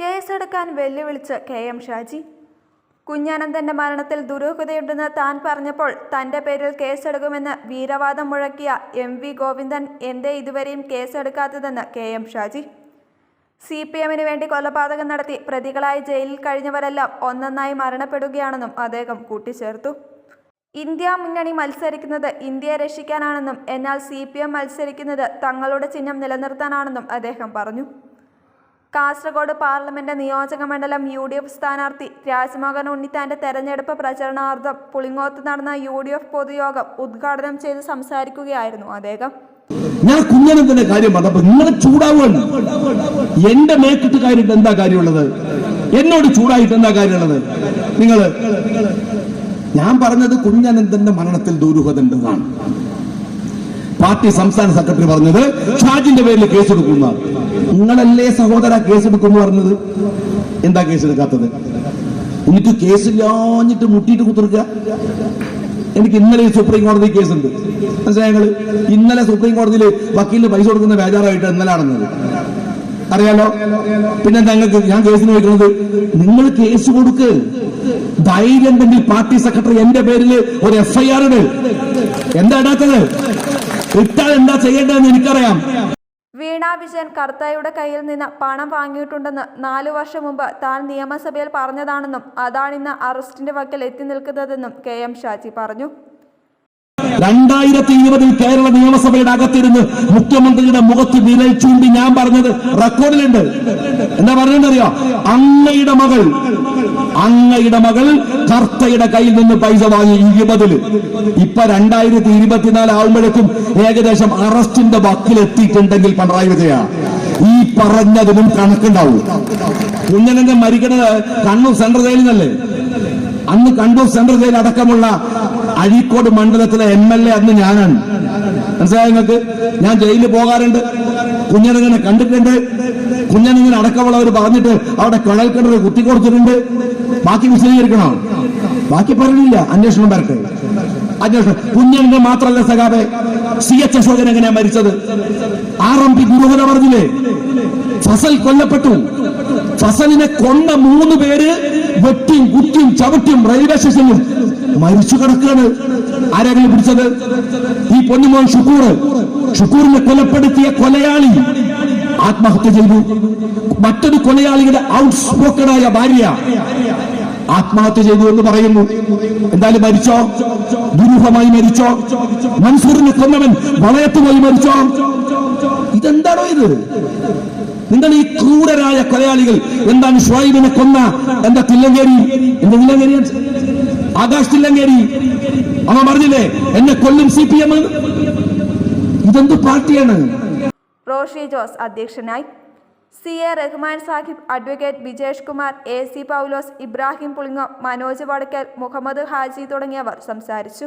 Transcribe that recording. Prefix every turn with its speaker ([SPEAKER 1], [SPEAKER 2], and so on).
[SPEAKER 1] കേസെടുക്കാൻ വെല്ലുവിളിച്ച് കെ.എം. ഷാജി. കുഞ്ഞനന്തന്റെ മരണത്തിൽ ദുരൂഹതയുണ്ടെന്ന് താൻ പറഞ്ഞപ്പോൾ തന്റെ പേരിൽ കേസെടുക്കുമെന്ന് വീരവാദം മുഴക്കിയ എം.വി. ഗോവിന്ദൻ എന്തേ ഇതുവരെയും കേസെടുക്കാത്തതെന്ന് കെ.എം. ഷാജി. CPM-ന് വേണ്ടി കൊലപാതകം നടത്തി പ്രതികളായി ജയിലിൽ കഴിഞ്ഞവരെല്ലാം ഒന്നൊന്നായി മരണപ്പെടുകയാണെന്നും അദ്ദേഹം കൂട്ടിച്ചേർത്തു. ഇന്ത്യ മുന്നണി മത്സരിക്കുന്നത് ഇന്ത്യയെ രക്ഷിക്കാനാണെന്നും എന്നാൽ CPM മത്സരിക്കുന്നത് തങ്ങളുടെ ചിഹ്നം നിലനിർത്താനാണെന്നും അദ്ദേഹം പറഞ്ഞു. കാസർഗോഡ് പാർലമെന്റ് നിയോജക മണ്ഡലം UDF സ്ഥാനാർത്ഥി രാജ്മോഹൻ ഉണ്ണിത്താന്റെ തെരഞ്ഞെടുപ്പ് പ്രചരണാർത്ഥം പുളിങ്ങോത്ത് നടന്ന UDF പൊതുയോഗം ഉദ്ഘാടനം ചെയ്ത് സംസാരിക്കുകയായിരുന്നു അദ്ദേഹം.
[SPEAKER 2] ഞാൻ കുഞ്ഞനന്തന്റെ കാര്യം പറഞ്ഞപ്പോൾ നിങ്ങൾ ചൂടാവുകയാണ്. എന്റെ മേക്കിട്ട് കാര്യമായിട്ട് എന്താ കാര്യമുള്ളത്? എന്നോട് ചൂടായിട്ട് എന്താ കാര്യമുള്ളത്? ഞാൻ പറഞ്ഞത് കുഞ്ഞനന്തന്റെ മരണത്തിൽ ദുരൂഹത ഉണ്ടെന്നാണ്. പാർട്ടി സംസ്ഥാന സെക്രട്ടറി പറഞ്ഞത് ഷാജിന്റെ പേരിൽ കേസെടുക്കുന്ന. നിങ്ങളല്ലേ സഹോദര കേസെടുക്കുന്നു പറഞ്ഞത്? എന്താ കേസെടുക്കാത്തത്? എനിക്ക് കേസില്ലാഞ്ഞിട്ട് മുട്ടിയിട്ട് കുത്തിർക്കുക. എനിക്ക് ഇന്നലെ സുപ്രീം കോടതി കേസുണ്ട്, മനസ്സിലായങ്ങള്. ഇന്നലെ സുപ്രീം കോടതിയിൽ വക്കീലിന് പൈസ കൊടുക്കുന്ന ബേജാറായിട്ട് ഇന്നലെ നടന്നത് അറിയാലോ. പിന്നെ ഞങ്ങൾക്ക് ഞാൻ കേസിന് വയ്ക്കുന്നത്, നിങ്ങൾ കേസ് കൊടുക്ക്. ധൈര്യം ഉണ്ടെങ്കിൽ പാർട്ടി സെക്രട്ടറി എന്റെ പേരിൽ ഒരു FIR ഇട്. എന്താ ഇടാത്തത്? ഇട്ടാൽ എന്താ ചെയ്യേണ്ടതെന്ന് എനിക്കറിയാം.
[SPEAKER 1] വീണ വിജയൻ കർത്തായുടെ കയ്യിൽ നിന്ന് പണം വാങ്ങിയിട്ടുണ്ടെന്ന് 4 വർഷം മുമ്പ് താൻ നിയമസഭയിൽ പറഞ്ഞതാണെന്നും അതാണിന്ന് അറസ്റ്റിന്റെ വക്കിൽ എത്തി നിൽക്കുന്നതെന്നും കെ.എം. ഷാജി പറഞ്ഞു.
[SPEAKER 2] 2020 കേരള നിയമസഭയുടെ അകത്തിരുന്ന് മുഖ്യമന്ത്രിയുടെ മുഖത്ത് വിരൽ ചൂണ്ടി ഞാൻ പറഞ്ഞത് റെക്കോർഡിലുണ്ട്. എന്താ പറഞ്ഞറിയോ? അങ്ങയുടെ മകൾ കർത്തയുടെ കയ്യിൽ നിന്ന് പൈസ വാങ്ങി 20-ല്. ഇപ്പൊ 2024 ആവുമ്പോഴേക്കും ഏകദേശം അറസ്റ്റിന്റെ വക്കിലെത്തിയിട്ടുണ്ടെങ്കിൽ പിണറായി വിജയ ഈ പറഞ്ഞതിനും കണക്കുണ്ടാവും. കുഞ്ഞനന്തൻ മരിക്കണത് കണ്ണൂർ സെൻട്രൽ ജയിലിൽ നിന്നല്ലേ? അന്ന് കണ്ണൂർ സെൻട്രൽ ജയിൽ അടക്കമുള്ള അഴീക്കോട് മണ്ഡലത്തിലെ MLA അന്ന് ഞാനാണ്. മനസ്സിലായ നിങ്ങൾക്ക്? ഞാൻ ജയിലിൽ പോകാറുണ്ട്, കുഞ്ഞനങ്ങനെ കണ്ടിട്ടുണ്ട്. കുഞ്ഞനങ്ങനെ അടക്കമുള്ളവർ പറഞ്ഞിട്ട് അവിടെ കുഴൽക്കിണർ കുത്തിക്കൊടുത്തിട്ടുണ്ട്. ബാക്കി വിശദീകരിക്കണോ? ബാക്കി പറഞ്ഞില്ല, അന്വേഷണം വരട്ടെ. അന്വേഷണം കുഞ്ഞനന്റെ മാത്രമല്ല സഖാബെ, CH അശോകൻ എങ്ങനെയാ മരിച്ചത്? RMP ഗുരുഹര പറഞ്ഞില്ലേ? ഫസൽ കൊല്ലപ്പെട്ടു. ഫസലിനെ കൊന്ന 3 പേര് വെട്ടിയും കുറ്റിയും ചവിട്ടിയും റെയിൽവേ സ്റ്റേഷനിൽ മരിച്ചു കിടക്കുകയാണ്. ആരെങ്കിലും പിടിച്ചത്? ഈ പൊന്നുമോൻ ഷുക്കൂറിനെ കൊലപ്പെടുത്തിയ കൊലയാളി ആത്മഹത്യ ചെയ്തു. മറ്റൊരു കൊലയാളിയുടെ ഔട്ട്സ്പോക്കണായ ഭാര്യ ആത്മഹത്യ ചെയ്തു എന്ന് പറയുന്നു. എന്തായാലും മരിച്ചോ? ദുരൂഹമായി മരിച്ചോ? മൻസൂറിനെ കൊന്നവൻ വളയത്തുമായി മരിച്ചോ? ഇതെന്താണോ ഇത്? നിങ്ങൾ ഈ ക്രൂരരായ കൊലയാളികൾ എന്താണ്? ഷുഐബിനെ കൊന്ന എന്താ തില്ലങ്കേരി, ആകാശ് തില്ലങ്കേരി അവൻ പറഞ്ഞില്ലേ എന്നെ കൊല്ലും CPM. ഇതെന്ത് പാർട്ടിയാണ്?
[SPEAKER 1] റോഷി ജോസ് അധ്യക്ഷനായി. CA Rahman Sahib, advocate Bijesh Kumar, AC പൗലോസ്, ഇബ്രാഹിം പുളിങ്ങോ, മനോജ് വടക്കൽ, മുഹമ്മദ് ഹാജി തുടങ്ങിയവർ സംസാരിച്ചു.